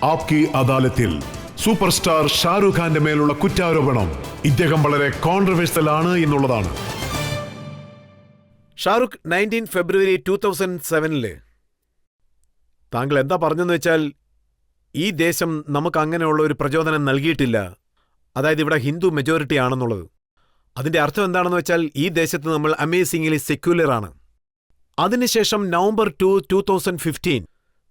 ആപ്കി അദാലത്തിൽ super star Shahrukh ഖാന്റെ മേലുള്ള കുറ്റാരോപണം ഇദ്ദേഹം വളരെ കോൺട്രവേഴ്സ്യൽ ആണ് എന്നുള്ളതാണ്. ഷാരൂഖ് 19 ഫെബ്രുവരി 2007 താങ്കൾ എന്താ പറഞ്ഞെന്ന് വെച്ചാൽ, ഈ ദേശം നമുക്ക് അങ്ങനെയുള്ള ഒരു പ്രചോദനം നൽകിയിട്ടില്ല, അതായത് ഇവിടെ ഹിന്ദു മെജോറിറ്റി ആണെന്നുള്ളത്. അതിന്റെ അർത്ഥം എന്താണെന്ന് വെച്ചാൽ, ഈ ദേശത്ത് നമ്മൾ അമേസിംഗ്ലി സെക്യുലർ ആണ്. അതിനുശേഷം നവംബർ 2, 2015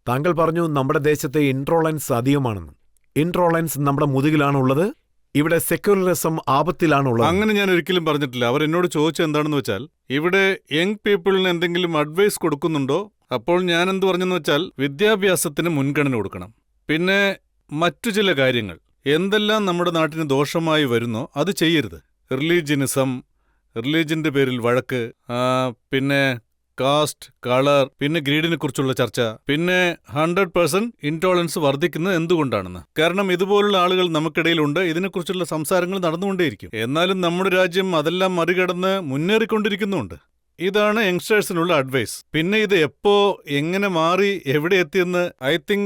താങ്കൾ പറഞ്ഞു നമ്മുടെ ദേശത്തെ ഇൻട്രോളൻസ് അധികമാണെന്ന്. ഇൻട്രോളൻസ് നമ്മുടെ മുതുകിലാണുള്ളത്, ഇവിടെ സെക്യുലറിസം ആപത്തിലാണുള്ളത്. അങ്ങനെ ഞാൻ ഒരിക്കലും പറഞ്ഞിട്ടില്ല. അവർ എന്നോട് ചോദിച്ചത് എന്താണെന്ന് വെച്ചാൽ, ഇവിടെ യങ് പീപ്പിളിന് എന്തെങ്കിലും അഡ്വൈസ് കൊടുക്കുന്നുണ്ടോ? അപ്പോൾ ഞാൻ എന്ത് പറഞ്ഞെന്ന് വെച്ചാൽ, വിദ്യാഭ്യാസത്തിന് മുൻഗണന കൊടുക്കണം. പിന്നെ മറ്റു ചില കാര്യങ്ങൾ എന്തെല്ലാം നമ്മുടെ നാട്ടിന് ദോഷമായി വരുന്നോ അത് ചെയ്യരുത്. റിലീജിയനിസം, റിലീജിയന്റെ പേരിൽ വഴക്ക്, പിന്നെ കാസ്റ്റ്, കളർ, പിന്നെ ഗ്രീഡിനെ കുറിച്ചുള്ള ചർച്ച, പിന്നെ 100% ഇൻടോളറൻസ് വർദ്ധിക്കുന്നത് എന്തുകൊണ്ടാണെന്ന്. കാരണം ഇതുപോലുള്ള ആളുകൾ നമുക്കിടയിലുണ്ട്, ഇതിനെക്കുറിച്ചുള്ള സംസാരങ്ങൾ നടന്നുകൊണ്ടേയിരിക്കും. എന്നാലും നമ്മുടെ രാജ്യം അതെല്ലാം മറികടന്ന് മുന്നേറിക്കൊണ്ടിരിക്കുന്നുണ്ട്. ഇതാണ് യങ്സ്റ്റേഴ്സിനുള്ള അഡ്വൈസ്. പിന്നെ ഇത് എപ്പോ എങ്ങനെ മാറി എവിടെ എത്തിയെന്ന്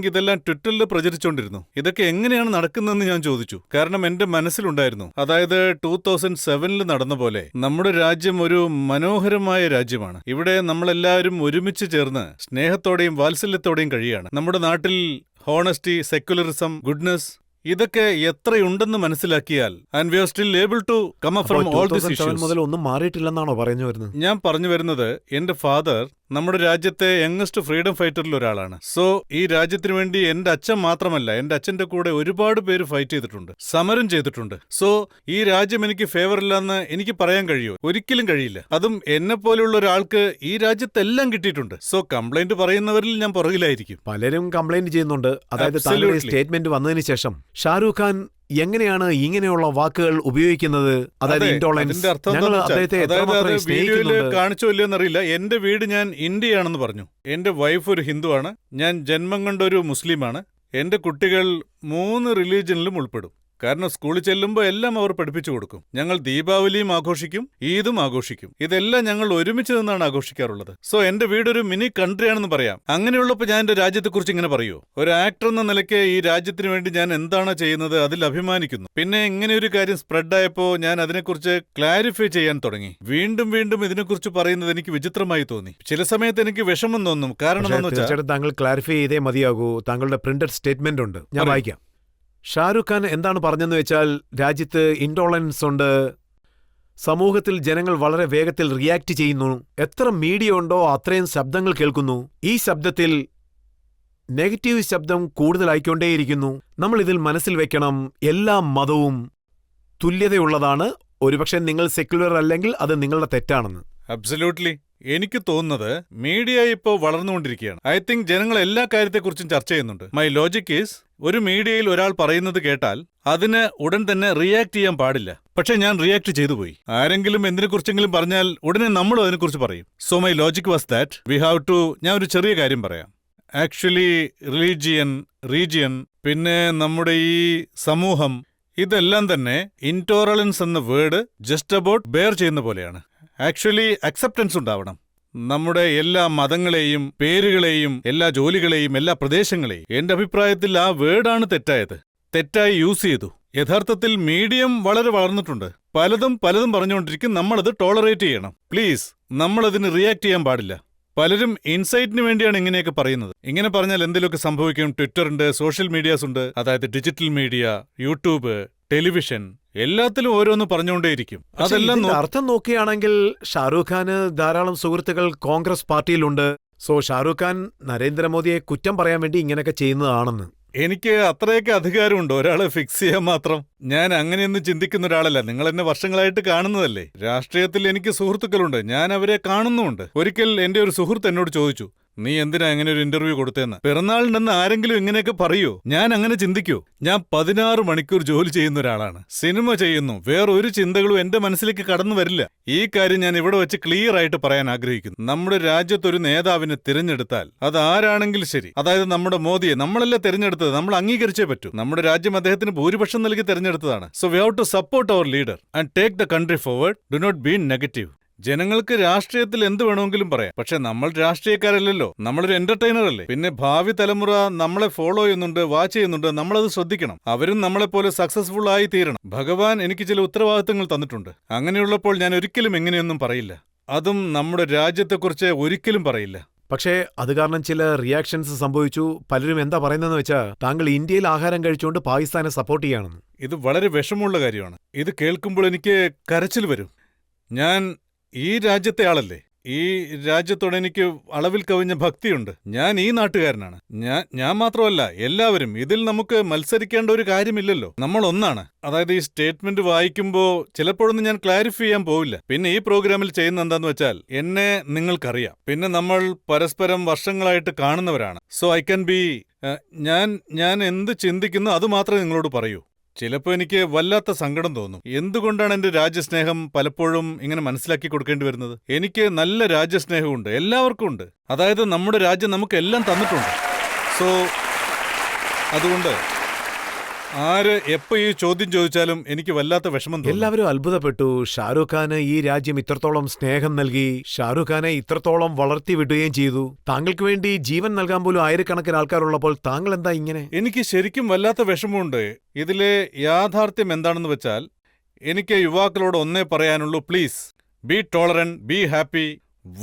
ഇതെല്ലാം ട്വിറ്ററിൽ പ്രചരിച്ചുകൊണ്ടിരുന്നു. ഇതൊക്കെ എങ്ങനെയാണ് നടക്കുന്നതെന്ന് ഞാൻ ചോദിച്ചു. കാരണം എന്റെ മനസ്സിലുണ്ടായിരുന്നു, അതായത് 2007 നടന്ന പോലെ നമ്മുടെ രാജ്യം ഒരു മനോഹരമായ രാജ്യമാണ്. ഇവിടെ നമ്മളെല്ലാവരും ഒരുമിച്ച് ചേർന്ന് സ്നേഹത്തോടെയും വാത്സല്യത്തോടെയും കഴിയാണ്. നമ്മുടെ നാട്ടിൽ ഹോണസ്റ്റി, സെക്യുലറിസം, ഗുഡ്നസ് ഇതൊക്കെ എത്രയുണ്ടെന്ന് മനസ്സിലാക്കിയാൽ and we are still able to come up from all this issues. മുതൽ ഒന്നും മാറിയിട്ടില്ലെന്നാണോ പറഞ്ഞു വരുന്നത്? ഞാൻ പറഞ്ഞു വരുന്നത്, എന്റെ ഫാദർ നമ്മുടെ രാജ്യത്തെ യങ്ങസ്റ്റ് ഫ്രീഡം ഫൈറ്ററിൽ ഒരാളാണ്. സോ ഈ രാജ്യത്തിന് വേണ്ടി എന്റെ അച്ഛൻ മാത്രമല്ല, എന്റെ അച്ഛന്റെ കൂടെ ഒരുപാട് പേര് ഫൈറ്റ് ചെയ്തിട്ടുണ്ട്, സമരം ചെയ്തിട്ടുണ്ട്. സോ ഈ രാജ്യം എനിക്ക് ഫേവർ ഇല്ലെന്ന് എനിക്ക് പറയാൻ കഴിയുമോ? ഒരിക്കലും കഴിയില്ല. അതും എന്നെ പോലെയുള്ള ഒരാൾക്ക് ഈ രാജ്യത്തെല്ലാം കിട്ടിയിട്ടുണ്ട്. സോ കംപ്ലൈന്റ് പറയുന്നവരിൽ ഞാൻ പുറകിലായിരിക്കും. പലരും കംപ്ലൈന്റ് ചെയ്യുന്നുണ്ട്. അതായത് താങ്കളുടെ സ്റ്റേറ്റ്മെന്റ് വന്നതിന് ശേഷം ഷാരൂഖ് ഖാൻ എങ്ങനെയാണ് ഇങ്ങനെയുള്ള വാക്കുകൾ ഉപയോഗിക്കുന്നത്? അതായത് ഇൻടോളറൻസ്. ഞങ്ങൾ അദ്ദേഹത്തെ എത്രമാത്രം സ്നേഹിക്കുന്നുണ്ട്. കാണിച്ചോ ഇല്ലയോന്നറിയില്ല. എന്റെ വീട് ഞാൻ ഇന്ത്യയാണെന്ന് പറഞ്ഞു. എന്റെ വൈഫ് ഒരു ഹിന്ദുവാണ്, ഞാൻ ജന്മം കൊണ്ടൊരു മുസ്ലിമാണ്. എന്റെ കുട്ടികൾ 3 റിലീജിയനിലും ഉൾപ്പെടും. കാരണം സ്കൂളിൽ ചെല്ലുമ്പോൾ എല്ലാം അവർ പഠിപ്പിച്ചു കൊടുക്കും. ഞങ്ങൾ ദീപാവലിയും ആഘോഷിക്കും, ഈദും ആഘോഷിക്കും. ഇതെല്ലാം ഞങ്ങൾ ഒരുമിച്ച് നിന്നാണ് ആഘോഷിക്കാറുള്ളത്. സോ എന്റെ വീടൊരു മിനി കൺട്രിയാണെന്ന് പറയാം. അങ്ങനെയുള്ളപ്പോൾ ഞാൻ എന്റെ രാജ്യത്തെക്കുറിച്ച് ഇങ്ങനെ പറയുമോ? ഒരു ആക്ടർ എന്ന നിലയ്ക്ക് ഈ രാജ്യത്തിന് വേണ്ടി ഞാൻ എന്താണ് ചെയ്യുന്നത് അതിൽ അഭിമാനിക്കുന്നു. പിന്നെ ഇങ്ങനെ ഒരു കാര്യം സ്പ്രെഡായപ്പോൾ ഞാൻ അതിനെക്കുറിച്ച് ക്ലാരിഫൈ ചെയ്യാൻ തുടങ്ങി. വീണ്ടും വീണ്ടും ഇതിനെക്കുറിച്ച് പറയുന്നത് എനിക്ക് വിചിത്രമായി തോന്നി. ചില സമയത്ത് എനിക്ക് വിഷമം തോന്നും. കാരണം തീർച്ചയായിട്ടും താങ്കൾ ക്ലാരിഫൈ ചെയ്തേ മതിയാകൂ. താങ്കളുടെ പ്രിന്റഡ് സ്റ്റേറ്റ്മെന്റ് ഉണ്ട്, ഞാൻ വായിക്കാം. ഷാരൂഖ് ഖാൻ എന്താണ് പറഞ്ഞെന്ന് വെച്ചാൽ, രാജ്യത്ത് ഇൻടോളറൻസ് ഉണ്ട്, സമൂഹത്തിൽ ജനങ്ങൾ വളരെ വേഗത്തിൽ റിയാക്ട് ചെയ്യുന്നു, എത്ര മീഡിയ ഉണ്ടോ അത്രയും ശബ്ദങ്ങൾ കേൾക്കുന്നു, ഈ ശബ്ദത്തിൽ നെഗറ്റീവ് ശബ്ദം കൂടുതലായിക്കൊണ്ടേയിരിക്കുന്നു. നമ്മൾ ഇതിൽ മനസ്സിൽ വെക്കണം, എല്ലാ മതവും തുല്യതയുള്ളതാണ്. ഒരുപക്ഷെ നിങ്ങൾ സെക്യുലർ അല്ലെങ്കിൽ അത് നിങ്ങളുടെ തെറ്റാണെന്ന്. അബ്സല്യൂട്ട്ലി. എനിക്ക് തോന്നുന്നത് മീഡിയ ഇപ്പോൾ വളർന്നുകൊണ്ടിരിക്കുകയാണ്. ജനങ്ങൾ എല്ലാ കാര്യത്തെക്കുറിച്ചും ചർച്ച ചെയ്യുന്നുണ്ട്. മൈ ലോജിക് ഈസ്, ഒരു മീഡിയയിൽ ഒരാൾ പറയുന്നത് കേട്ടാൽ അതിന് ഉടൻ തന്നെ റിയാക്ട് ചെയ്യാൻ പാടില്ല. പക്ഷെ ഞാൻ റിയാക്ട് ചെയ്തു പോയി. ആരെങ്കിലും എന്തിനെക്കുറിച്ചെങ്കിലും പറഞ്ഞാൽ ഉടനെ നമ്മളും അതിനെക്കുറിച്ച് പറയും. So my logic was that we have to. ഞാൻ ഒരു ചെറിയ കാര്യം പറയാം. ആക്ച്വലി റിലീജിയൻ, റീജിയൻ, പിന്നെ നമ്മുടെ ഈ സമൂഹം, ഇതെല്ലാം തന്നെ ഇൻടോളറൻസ് എന്ന വേർഡ് ജസ്റ്റ് അബൌട്ട് ബെയർ ചെയ്യുന്ന പോലെയാണ്. ആക്ച്വലി അക്സെപ്റ്റൻസ് ഉണ്ടാവണം. നമ്മുടെ എല്ലാ മതങ്ങളെയും പേരുകളെയും എല്ലാ ജോലികളെയും എല്ലാ പ്രദേശങ്ങളെയും. എന്റെ അഭിപ്രായത്തിൽ ആ വേർഡാണ് തെറ്റായത്, തെറ്റായി യൂസ് ചെയ്തു. യഥാർത്ഥത്തിൽ മീഡിയം വളരെ വളർന്നിട്ടുണ്ട്. പലതും പറഞ്ഞുകൊണ്ടിരിക്കും. നമ്മളത് ടോളറേറ്റ് ചെയ്യണം. പ്ലീസ്, നമ്മളതിന് റിയാക്ട് ചെയ്യാൻ പാടില്ല. പലരും ഇൻസൈറ്റിന് വേണ്ടിയാണ് ഇങ്ങനെയൊക്കെ പറയുന്നത്. ഇങ്ങനെ പറഞ്ഞാൽ എന്തെങ്കിലുമൊക്കെ സംഭവിക്കും. ട്വിറ്ററുണ്ട്, സോഷ്യൽ മീഡിയാസ് ഉണ്ട്, അതായത് ഡിജിറ്റൽ മീഡിയ, യൂട്യൂബ്, ടെലിവിഷൻ, എല്ലാത്തിലും ഓരോന്ന് പറഞ്ഞുകൊണ്ടേയിരിക്കും. അതെല്ലാം അർത്ഥം നോക്കുകയാണെങ്കിൽ ഷാരൂഖ് ഖാന് ധാരാളം സുഹൃത്തുക്കൾ കോൺഗ്രസ് പാർട്ടിയിലുണ്ട്. സോ ഷാരൂഖ് ഖാൻ നരേന്ദ്രമോദിയെ കുറ്റം പറയാൻ വേണ്ടി ഇങ്ങനെയൊക്കെ ചെയ്യുന്നതാണെന്ന്. എനിക്ക് അത്രയൊക്കെ അധികാരമുണ്ട് ഒരാളെ ഫിക്സ് ചെയ്യാൻ മാത്രം? ഞാൻ അങ്ങനെയൊന്നും ചിന്തിക്കുന്ന ഒരാളല്ല. നിങ്ങൾ എന്നെ വർഷങ്ങളായിട്ട് കാണുന്നതല്ലേ. രാഷ്ട്രീയത്തിൽ എനിക്ക് സുഹൃത്തുക്കളുണ്ട്, ഞാൻ അവരെ കാണുന്നുമുണ്ട്. ഒരിക്കൽ എന്റെ ഒരു സുഹൃത്ത് എന്നോട് ചോദിച്ചു, നീ എന്തിനാ അങ്ങനെ ഒരു ഇന്റർവ്യൂ കൊടുത്തേന്ന്? പിറന്നാളിനെന്ന് ആരെങ്കിലും ഇങ്ങനെയൊക്കെ പറയൂ? ഞാൻ അങ്ങനെ ചിന്തിക്കൂ? ഞാൻ 16 മണിക്കൂർ ജോലി ചെയ്യുന്ന ഒരാളാണ്, സിനിമ ചെയ്യുന്നു. വേറൊരു ചിന്തകളും എന്റെ മനസ്സിലേക്ക് കടന്നു വരില്ല. ഈ കാര്യം ഞാൻ ഇവിടെ വെച്ച് ക്ലിയർ ആയിട്ട് പറയാൻ ആഗ്രഹിക്കുന്നു. നമ്മുടെ രാജ്യത്തൊരു നേതാവിനെ തിരഞ്ഞെടുത്താൽ അത് ആരാണെങ്കിലും ശരി, അതായത് നമ്മുടെ മോദിയെ നമ്മളല്ലേ തിരഞ്ഞെടുത്തത്, നമ്മൾ അംഗീകരിച്ചേ പറ്റൂ. നമ്മുടെ രാജ്യം അദ്ദേഹത്തിന് ഭൂരിപക്ഷം നൽകി തിരഞ്ഞെടുത്തതാണ്. So we have to support our leader and take the country forward. Do not be negative. ജനങ്ങൾക്ക് രാഷ്ട്രീയത്തിൽ എന്ത് വേണമെങ്കിലും പറയാം, പക്ഷെ നമ്മൾ രാഷ്ട്രീയക്കാരല്ലല്ലോ, നമ്മളൊരു എന്റർടൈനർ അല്ലേ. പിന്നെ ഭാവി തലമുറ നമ്മളെ ഫോളോ ചെയ്യുന്നുണ്ട്, വാച്ച് ചെയ്യുന്നുണ്ട്, നമ്മളത് ശ്രദ്ധിക്കണം. അവരും നമ്മളെപ്പോലെ സക്സസ്ഫുൾ ആയി തീരണം. ഭഗവാൻ എനിക്ക് ചില ഉത്തരവാദിത്തങ്ങൾ തന്നിട്ടുണ്ട്. അങ്ങനെയുള്ളപ്പോൾ ഞാൻ ഒരിക്കലും എങ്ങനെയൊന്നും പറയില്ല, അതും നമ്മുടെ രാജ്യത്തെക്കുറിച്ച് ഒരിക്കലും പറയില്ല. പക്ഷേ അത് കാരണം ചില റിയാക്ഷൻസ് സംഭവിച്ചു. പലരും എന്താ പറയുന്നതെന്ന് വെച്ചാൽ താങ്കൾ ഇന്ത്യയിൽ ആഹാരം കഴിച്ചുകൊണ്ട് പാകിസ്ഥാനെ സപ്പോർട്ട് ചെയ്യാണെന്ന്. ഇത് വളരെ വിഷമമുള്ള കാര്യമാണ്. ഇത് കേൾക്കുമ്പോൾ എനിക്ക് കരച്ചിൽ വരും. ഞാൻ ഈ രാജ്യത്തെ ആളല്ലേ, ഈ രാജ്യത്തോട് എനിക്ക് അളവിൽ കവിഞ്ഞ ഭക്തിയുണ്ട്. ഞാൻ ഈ നാട്ടുകാരനാണ്. ഞാൻ മാത്രമല്ല, എല്ലാവരും. ഇതിൽ നമുക്ക് മത്സരിക്കേണ്ട ഒരു കാര്യമില്ലല്ലോ, നമ്മൾ ഒന്നാണ്. അതായത് ഈ സ്റ്റേറ്റ്മെന്റ് വായിക്കുമ്പോൾ ചിലപ്പോഴൊന്നും ഞാൻ ക്ലാരിഫൈ ചെയ്യാൻ പോവില്ല. പിന്നെ ഈ പ്രോഗ്രാമിൽ ചെയ്യുന്ന എന്താന്ന് വെച്ചാൽ, എന്നെ നിങ്ങൾക്കറിയാം, പിന്നെ നമ്മൾ പരസ്പരം വർഷങ്ങളായിട്ട് കാണുന്നവരാണ്. സോ ഐ ക്യാൻ ബി ഞാൻ എന്ത് ചിന്തിക്കുന്നു അത് മാത്രമേ നിങ്ങളോട് പറയൂ. ചിലപ്പോൾ എനിക്ക് വല്ലാത്ത സങ്കടം തോന്നും. എന്തുകൊണ്ടാണ് എന്റെ രാജ്യസ്നേഹം പലപ്പോഴും ഇങ്ങനെ മനസ്സിലാക്കി കൊടുക്കേണ്ടി വരുന്നത്? എനിക്ക് നല്ല രാജ്യസ്നേഹമുണ്ട്, എല്ലാവർക്കും ഉണ്ട്. അതായത് നമ്മുടെ രാജ്യം നമുക്ക് എല്ലാം തന്നിട്ടുണ്ട്. സോ അതുകൊണ്ട് ആര് എപ്പോ ഈ ചോദ്യം ചോദിച്ചാലും എനിക്ക് വല്ലാത്ത വിഷമം തോന്നും. എല്ലാവരും അത്ഭുതപ്പെട്ടു. ഷാരൂഖ് ഖാന് ഈ രാജ്യം ഇത്രത്തോളം സ്നേഹം നൽകി, ഷാരൂഖ് ഖാനെ ഇത്രത്തോളം വളർത്തി വിടുകയും ചെയ്തു. താങ്കൾക്ക് വേണ്ടി ജീവൻ നൽകാൻ പോലും ആയിരക്കണക്കിന് ആൾക്കാരുള്ളപ്പോൾ താങ്കൾ എന്താ ഇങ്ങനെ? എനിക്ക് ശരിക്കും വല്ലാത്ത വിഷമമുണ്ട്. ഇതിലെ യാഥാർത്ഥ്യം എന്താണെന്ന് വെച്ചാൽ, എനിക്ക് യുവാക്കളോട് ഒന്നേ പറയാനുള്ളൂ, please be tolerant, be happy,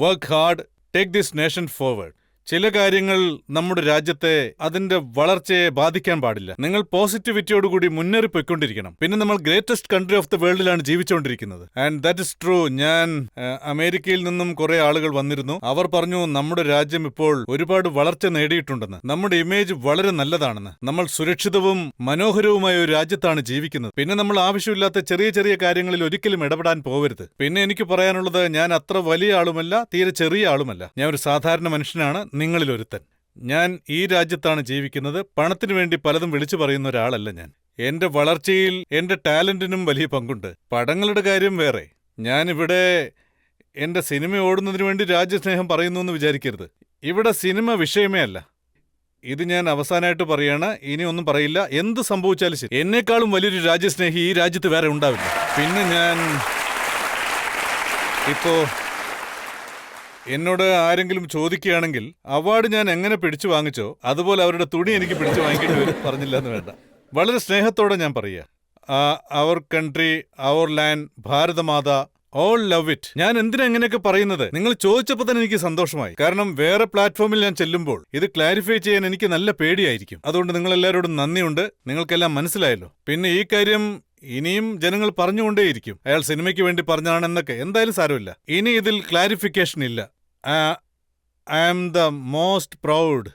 work hard, take this nation forward. ചില കാര്യങ്ങൾ നമ്മുടെ രാജ്യത്തെ അതിന്റെ വളർച്ചയെ ബാധിക്കാൻ പാടില്ല. നിങ്ങൾ പോസിറ്റിവിറ്റിയോടുകൂടി മുന്നേറിപ്പോയിക്കൊണ്ടിരിക്കണം. പിന്നെ നമ്മൾ ഗ്രേറ്റസ്റ്റ് കൺട്രി ഓഫ് ദ വേൾഡിലാണ് ജീവിച്ചുകൊണ്ടിരിക്കുന്നത്. And that is true. ഞാൻ അമേരിക്കയിൽ നിന്നും കുറെ ആളുകൾ വന്നിരുന്നു. അവർ പറഞ്ഞു നമ്മുടെ രാജ്യം ഇപ്പോൾ ഒരുപാട് വളർച്ച നേടിയിട്ടുണ്ടെന്ന്, നമ്മുടെ ഇമേജ് വളരെ നല്ലതാണെന്ന്, നമ്മൾ സുരക്ഷിതവും മനോഹരവുമായ ഒരു രാജ്യത്താണ് ജീവിക്കുന്നത്. പിന്നെ നമ്മൾ ആവശ്യമില്ലാത്ത ചെറിയ ചെറിയ കാര്യങ്ങളിൽ ഒരിക്കലും ഇടപെടാൻ പോവരുത്. പിന്നെ എനിക്ക് പറയാനുള്ളത്, ഞാൻ അത്ര വലിയ ആളുമല്ല, തീരെ ചെറിയ ആളുമല്ല. ഞാൻ ഒരു സാധാരണ മനുഷ്യനാണ്, നിങ്ങളിലൊരുത്തൻ. ഞാൻ ഈ രാജ്യത്താണ് ജീവിക്കുന്നത്. പണത്തിനു വേണ്ടി പലതും വിളിച്ചു പറയുന്ന ഒരാളല്ല ഞാൻ. എന്റെ വളർച്ചയിൽ എന്റെ ടാലന്റിനും വലിയ പങ്കുണ്ട്. പടങ്ങളുടെ കാര്യം വേറെ. ഞാനിവിടെ എന്റെ സിനിമ ഓടുന്നതിനു വേണ്ടി രാജ്യസ്നേഹം പറയുന്നു എന്ന് വിചാരിക്കരുത്. ഇവിടെ സിനിമ വിഷയമേ അല്ല. ഇത് ഞാൻ അവസാനമായിട്ട് പറയാണ്, ഇനി ഒന്നും പറയില്ല. എന്ത് സംഭവിച്ചാലും ശരി, എന്നെക്കാളും വലിയൊരു രാജ്യസ്നേഹി ഈ രാജ്യത്ത് വേറെ ഉണ്ടാവില്ല. പിന്നെ ഞാൻ ഇപ്പോ എന്നോട് ആരെങ്കിലും ചോദിക്കുകയാണെങ്കിൽ അവാർഡ് ഞാൻ എങ്ങനെ പിടിച്ചു വാങ്ങിച്ചോ അതുപോലെ അവരുടെ തുണി എനിക്ക് പിടിച്ചു വാങ്ങിക്കേണ്ടി വരും. പറഞ്ഞില്ല എന്ന് വേണ്ട, വളരെ സ്നേഹത്തോടെ ഞാൻ പറയുക. Our country, our land, Bharat Mata, all love it. ഞാൻ എന്തിനാ എങ്ങനെയൊക്കെ പറയുന്നത്? നിങ്ങൾ ചോദിച്ചപ്പോൾ തന്നെ എനിക്ക് സന്തോഷമായി. കാരണം വേറെ പ്ലാറ്റ്ഫോമിൽ ഞാൻ ചെല്ലുമ്പോൾ ഇത് ക്ലാരിഫൈ ചെയ്യാൻ എനിക്ക് നല്ല പേടിയായിരിക്കും. അതുകൊണ്ട് നിങ്ങളെല്ലാവരോടും നന്ദിയുണ്ട്. നിങ്ങൾക്കെല്ലാം മനസ്സിലായല്ലോ. പിന്നെ ഈ കാര്യം ഇനിയും ജനങ്ങൾ പറഞ്ഞുകൊണ്ടേയിരിക്കും, അയാൾ സിനിമയ്ക്ക് വേണ്ടി പറഞ്ഞാണെന്നൊക്കെ. എന്തായാലും സാരമില്ല, ഇനി ഇതിൽ ക്ലാരിഫിക്കേഷൻ ഇല്ല. I am the most proud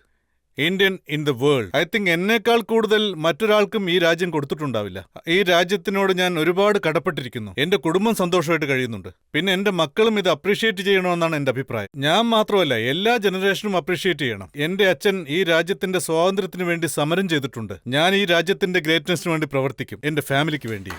Indian in the world. I think എന്നേക്കാൾ കൂടുതൽ മറ്റൊരാൾക്കും ഈ രാജ്യം കൊടുത്തിട്ടുണ്ടാവില്ല. ഈ രാജ്യത്തിനോട് ഞാൻ ഒരുപാട് കടപ്പെട്ടിരിക്കുന്നു. എന്റെ കുടുംബം സന്തോഷമായിട്ട് കഴിയുന്നുണ്ട്. പിന്നെ എന്റെ മക്കളും ഇത് അപ്രീഷിയേറ്റ് ചെയ്യണമെന്നാണ് എന്റെ അഭിപ്രായം. ഞാൻ മാത്രമല്ല, എല്ലാ ജനറേഷനും അപ്രീഷിയേറ്റ് ചെയ്യണം. എന്റെ അച്ഛൻ ഈ രാജ്യത്തിന്റെ സ്വാതന്ത്ര്യത്തിന് വേണ്ടി സമരം ചെയ്തിട്ടുണ്ട്. ഞാൻ ഈ രാജ്യത്തിന്റെ ഗ്രേറ്റ്നെസ്സിന് വേണ്ടി പ്രവർത്തിക്കും, എന്റെ ഫാമിലിക്ക് വേണ്ടി.